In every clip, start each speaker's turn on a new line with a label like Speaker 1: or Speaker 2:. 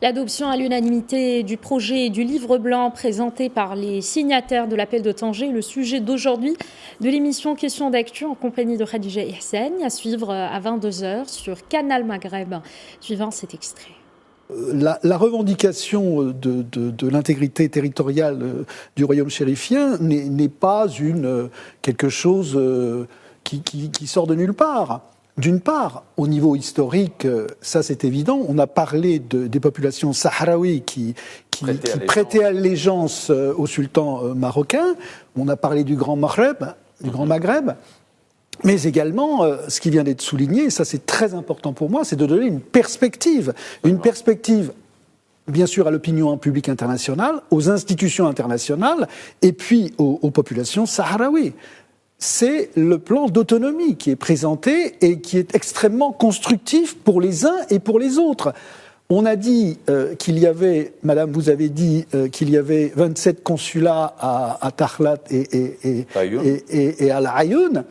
Speaker 1: L'adoption à l'unanimité du projet du livre blanc présenté par les signataires de l'appel de Tanger est le sujet d'aujourd'hui de l'émission Questions d'actu en compagnie de Khadija Ihsen, à suivre à 22h sur Canal Maghreb. Suivant cet extrait.
Speaker 2: La revendication de l'intégrité territoriale du royaume chérifien n'est pas quelque chose qui sort de nulle part. D'une part, au niveau historique, ça c'est évident, on a parlé des populations sahraouis qui prêtaient allégeance au sultan marocain, on a parlé du Grand Maghreb, mais également, ce qui vient d'être souligné, et ça c'est très important pour moi, c'est de donner une perspective bien sûr à l'opinion publique internationale, aux institutions internationales, et puis aux populations sahraouies. C'est le plan d'autonomie qui est présenté et qui est extrêmement constructif pour les uns et pour les autres. On a dit qu'il y avait, Madame, vous avez dit qu'il y avait 27 consulats à Takhlat et à La Ayoun.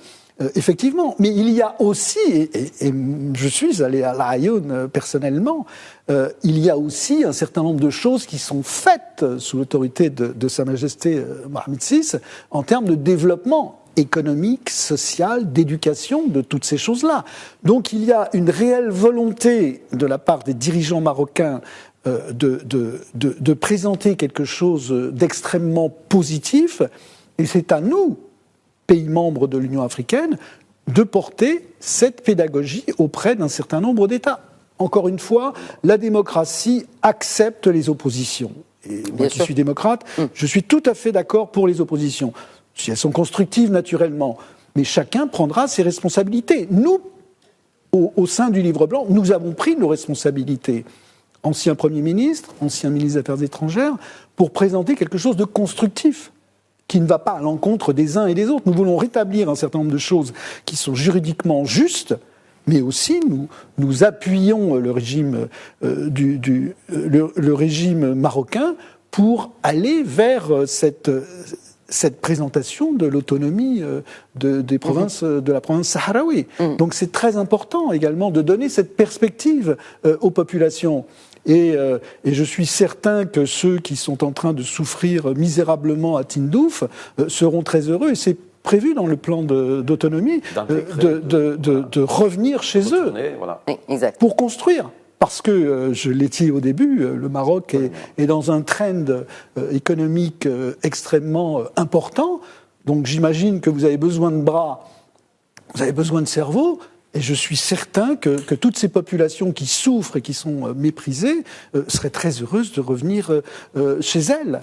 Speaker 2: Effectivement, mais il y a aussi, et je suis allé à La Ayoun personnellement, il y a aussi un certain nombre de choses qui sont faites sous l'autorité de Sa Majesté Mohammed VI en termes de développement économique, social, d'éducation, de toutes ces choses-là. Donc il y a une réelle volonté de la part des dirigeants marocains de présenter quelque chose d'extrêmement positif, et c'est à nous, pays membres de l'Union africaine, de porter cette pédagogie auprès d'un certain nombre d'États. Encore une fois, la démocratie accepte les oppositions. Et moi qui suis démocrate, je suis tout à fait d'accord pour les oppositions. Si elles sont constructives, naturellement. Mais chacun prendra ses responsabilités. Nous, au sein du Livre blanc, nous avons pris nos responsabilités. Ancien Premier ministre, ancien ministre des Affaires étrangères, pour présenter quelque chose de constructif, qui ne va pas à l'encontre des uns et des autres. Nous voulons rétablir un certain nombre de choses qui sont juridiquement justes, mais aussi nous appuyons le régime, le régime marocain pour aller vers cette présentation de l'autonomie des provinces, de la province sahraoui. Donc c'est très important également de donner cette perspective aux populations. Et je suis certain que ceux qui sont en train de souffrir misérablement à Tindouf seront très heureux, et c'est prévu dans le plan d'autonomie de revenir chez eux pour construire. Parce que, je l'ai dit au début, le Maroc est dans un trend économique extrêmement important. Donc j'imagine que vous avez besoin de bras, vous avez besoin de cerveau. Et je suis certain que toutes ces populations qui souffrent et qui sont méprisées seraient très heureuses de revenir chez elles.